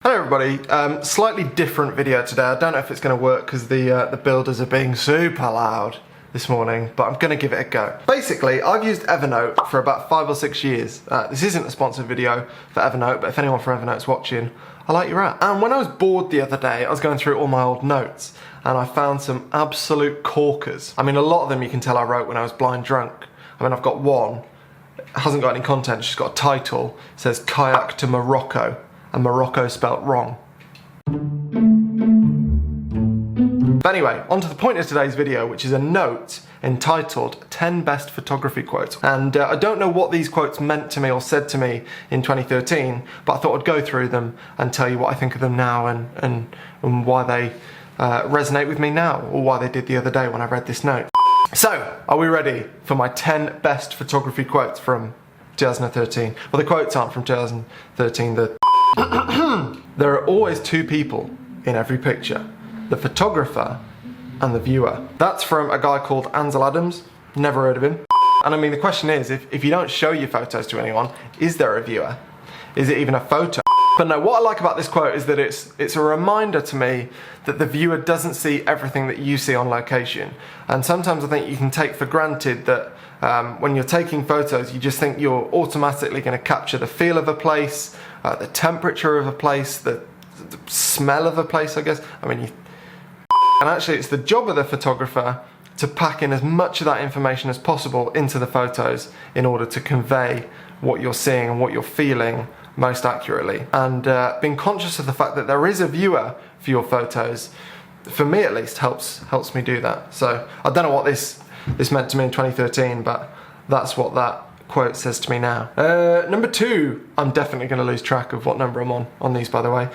Hello everybody, slightly different video today. I don't know if it's going to work because the builders are being super loud this morning, but I'm going to give it a go. Basically, I've used Evernote for about 5 or 6 years. This isn't a sponsored video for Evernote, but if anyone from Evernote's watching, I like your app. And when I was bored the other day, I was going through all my old notes and I found some absolute corkers. I mean, a lot of them you can tell I wrote when I was blind drunk. I mean, I've got one, it hasn't got any content, it's just got a title, it says Kayak to Morocco. And Morocco spelt wrong. But anyway, on to the point of today's video, which is a note entitled 10 Best Photography Quotes. And I don't know what these quotes meant to me or said to me in 2013, but I thought I'd go through them and tell you what I think of them now and why they resonate with me now, or why they did the other day when I read this note. So, are we ready for my 10 best photography quotes from 2013? Well, the quotes aren't from 2013, there are always two people in every picture, the photographer and the viewer. That's from a guy called Ansel Adams, never heard of him. And I mean, the question is, if you don't show your photos to anyone, is there a viewer? Is it even a photo? But no, what I like about this quote is that it's a reminder to me that the viewer doesn't see everything that you see on location. And sometimes I think you can take for granted that when you're taking photos, you just think you're automatically going to capture the feel of a place, the temperature of a place, the smell of a place, I guess. I mean, and actually it's the job of the photographer to pack in as much of that information as possible into the photos in order to convey what you're seeing and what you're feeling most accurately. And being conscious of the fact that there is a viewer for your photos, for me at least, helps me do that. So I don't know what this meant to me in 2013, but that's what that quote says to me now. Number 2, I'm definitely going to lose track of what number I'm on these, by the way.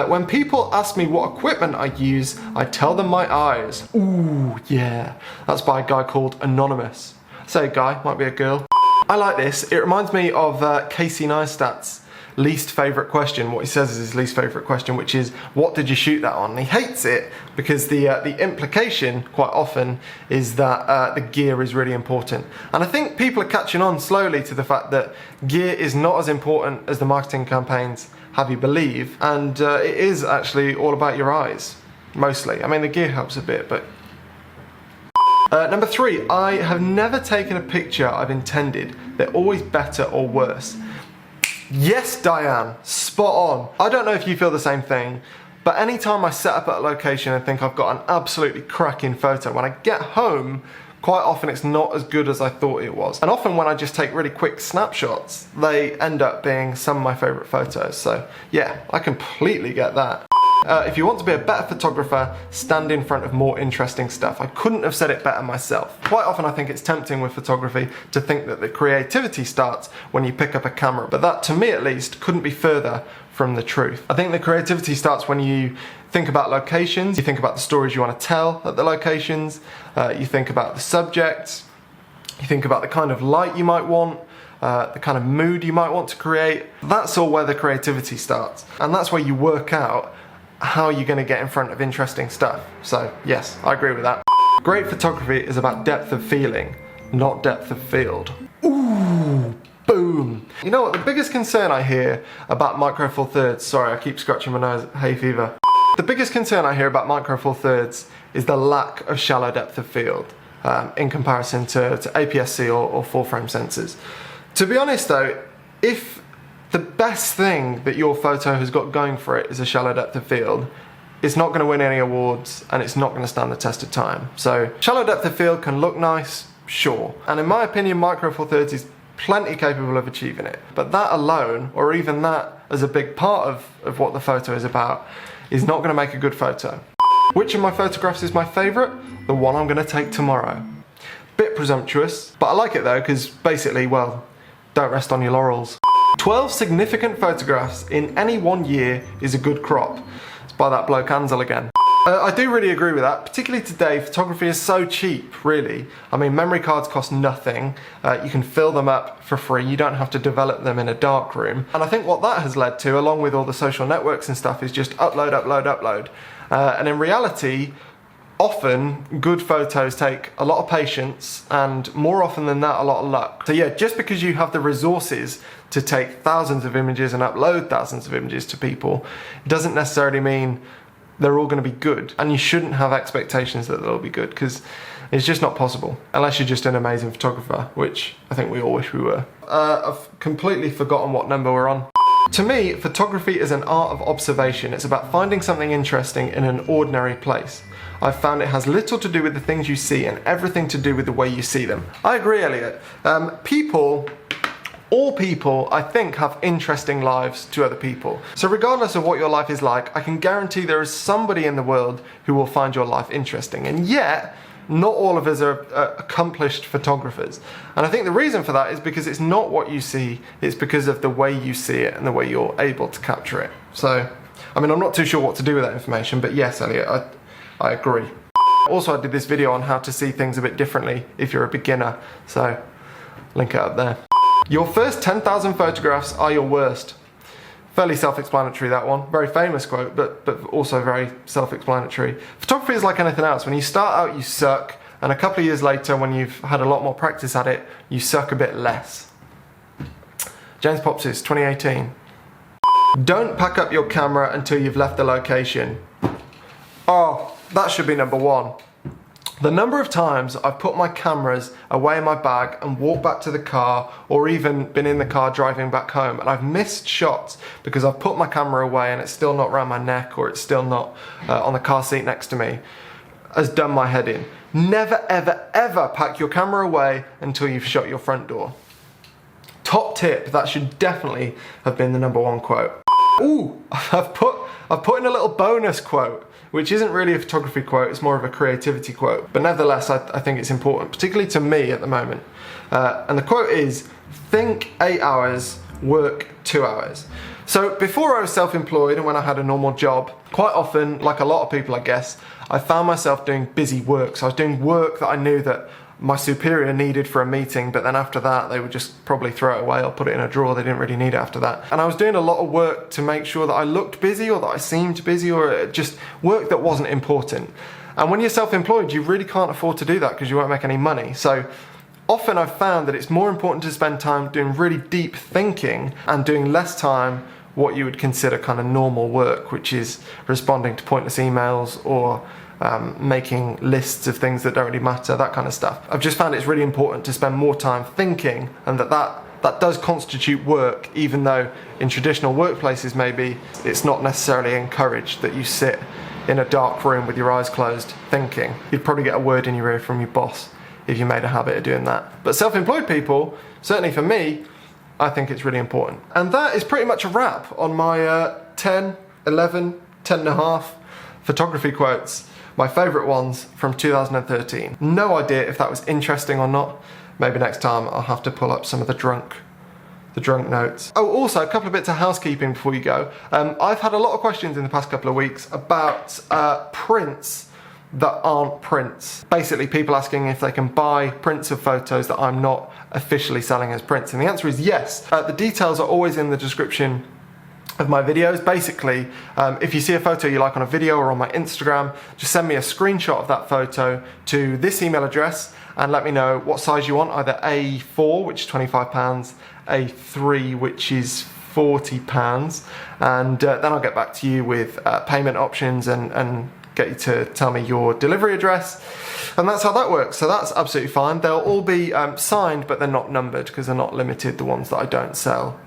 When people ask me what equipment I use, I tell them my eyes. Ooh, yeah. That's by a guy called Anonymous. Say guy, might be a girl. I like this. It reminds me of Casey Neistat's least favourite question. What he says is his least favourite question, which is, what did you shoot that on? And he hates it because the implication quite often is that the gear is really important. And I think people are catching on slowly to the fact that gear is not as important as the marketing campaigns have you believe, and it is actually all about your eyes, mostly. I mean, the gear helps a bit, but... Number 3, I have never taken a picture I've intended. They're always better or worse. Yes, Diane, spot on. I don't know if you feel the same thing, but anytime I set up at a location and think I've got an absolutely cracking photo, when I get home, quite often it's not as good as I thought it was. And often when I just take really quick snapshots, they end up being some of my favourite photos. So yeah, I completely get that. If you want to be a better photographer, stand in front of more interesting stuff. I couldn't have said it better myself. Quite often I think it's tempting with photography to think that the creativity starts when you pick up a camera, but that, to me at least, couldn't be further from the truth. I think the creativity starts when you think about locations, you think about the stories you want to tell at the locations, you think about the subjects, you think about the kind of light you might want, the kind of mood you might want to create. That's all where the creativity starts. And that's where you work out how you're going to get in front of interesting stuff. So yes, I agree with that. Great photography is about depth of feeling, not depth of field. Ooh, boom. You know what, the biggest concern I hear about Micro Four Thirds, sorry I keep scratching my nose, hay fever. The biggest concern I hear about Micro Four Thirds is the lack of shallow depth of field in comparison to APS-C or full frame sensors. To be honest though, if the best thing that your photo has got going for it is a shallow depth of field, it's not going to win any awards and it's not going to stand the test of time. So shallow depth of field can look nice, sure. And in my opinion, Micro Four Thirds is plenty capable of achieving it. But that alone, or even that as a big part of what the photo is about, is not going to make a good photo. Which of my photographs is my favourite? The one I'm going to take tomorrow. Bit presumptuous, but I like it though, because basically, well, don't rest on your laurels. 12 significant photographs in any one year is a good crop. It's by that bloke Ansel again. I do really agree with that, particularly today. Photography is so cheap, really. I mean, memory cards cost nothing. You can fill them up for free. You don't have to develop them in a dark room. And I think what that has led to, along with all the social networks and stuff, is just upload, upload, upload. And in reality, often good photos take a lot of patience and more often than that a lot of luck. So yeah, just because you have the resources to take thousands of images and upload thousands of images to people, it doesn't necessarily mean they're all going to be good. And you shouldn't have expectations that they'll be good, because it's just not possible, unless you're just an amazing photographer, which I think we all wish we were. I've completely forgotten what number we're on. To me, photography is an art of observation. It's about finding something interesting in an ordinary place. I've found it has little to do with the things you see and everything to do with the way you see them. I agree, Elliot. All people, I think, have interesting lives to other people. So regardless of what your life is like, I can guarantee there is somebody in the world who will find your life interesting. And yet, not all of us are accomplished photographers. And I think the reason for that is because it's not what you see, it's because of the way you see it and the way you're able to capture it. So, I mean, I'm not too sure what to do with that information, but yes, Elliot, I agree. Also, I did this video on how to see things a bit differently if you're a beginner, so link it up there. Your first 10,000 photographs are your worst. Fairly self-explanatory, that one. Very famous quote, but also very self-explanatory. Photography is like anything else. When you start out, you suck, and a couple of years later, when you've had a lot more practice at it, you suck a bit less. James Popsys, 2018. Don't pack up your camera until you've left the location. Oh, that should be number one. The number of times I've put my cameras away in my bag and walked back to the car, or even been in the car driving back home, and I've missed shots because I've put my camera away and it's still not around my neck, or it's still not on the car seat next to me, has done my head in. Never, ever, ever pack your camera away until you've shut your front door. Top tip, that should definitely have been the number one quote. Ooh, I've put in a little bonus quote, which isn't really a photography quote, it's more of a creativity quote. But nevertheless, I think it's important, particularly to me at the moment. And the quote is, think 8 hours, work 2 hours. So before I was self-employed and when I had a normal job, quite often, like a lot of people I guess, I found myself doing busy work. So I was doing work that I knew that my superior needed for a meeting, but then after that they would just probably throw it away or put it in a drawer. They didn't really need it after that. And I was doing a lot of work to make sure that I looked busy, or that I seemed busy, or just work that wasn't important. And when you're self-employed, you really can't afford to do that because you won't make any money. So often I've found that it's more important to spend time doing really deep thinking and doing less time what you would consider kind of normal work, which is responding to pointless emails or making lists of things that don't really matter, that kind of stuff. I've just found it's really important to spend more time thinking, and that does constitute work, even though in traditional workplaces maybe it's not necessarily encouraged that you sit in a dark room with your eyes closed thinking. You'd probably get a word in your ear from your boss if you made a habit of doing that. But self-employed people, certainly for me, I think it's really important. And that is pretty much a wrap on my 10, 11, 10 and a half photography quotes. My favourite ones from 2013. No idea if that was interesting or not. Maybe next time I'll have to pull up some of the drunk notes. Oh, also a couple of bits of housekeeping before you go. I've had a lot of questions in the past couple of weeks about prints that aren't prints. Basically people asking if they can buy prints of photos that I'm not officially selling as prints. And the answer is yes. The details are always in the description of my videos. Basically, if you see a photo you like on a video or on my Instagram, just send me a screenshot of that photo to this email address and let me know what size you want, either A4, which is £25, A3, which is £40, and then I'll get back to you with payment options and get you to tell me your delivery address, and that's how that works. So that's absolutely fine. They'll all be signed, but they're not numbered because they're not limited, the ones that I don't sell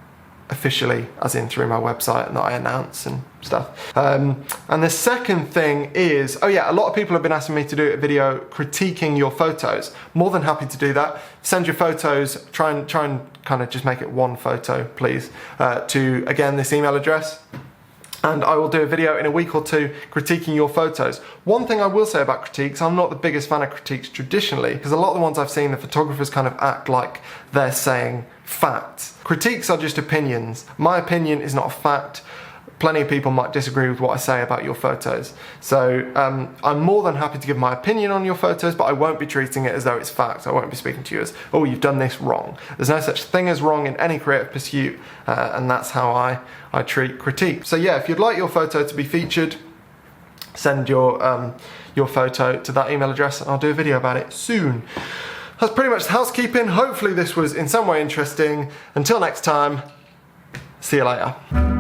officially, as in through my website and that I announce and stuff. And the second thing is, oh yeah, a lot of people have been asking me to do a video critiquing your photos. More than happy to do that. Send your photos, try and kind of just make it one photo, please, to, again, this email address. And I will do a video in a week or two critiquing your photos. One thing I will say about critiques, I'm not the biggest fan of critiques traditionally, because a lot of the ones I've seen, the photographers kind of act like they're saying facts. Critiques are just opinions. My opinion is not a fact. Plenty of people might disagree with what I say about your photos. So I'm more than happy to give my opinion on your photos, but I won't be treating it as though it's fact. I won't be speaking to you as, oh, you've done this wrong. There's no such thing as wrong in any creative pursuit, and that's how I treat critique. So yeah, if you'd like your photo to be featured, send your photo to that email address and I'll do a video about it soon. That's pretty much the housekeeping. Hopefully this was in some way interesting. Until next time, See you later.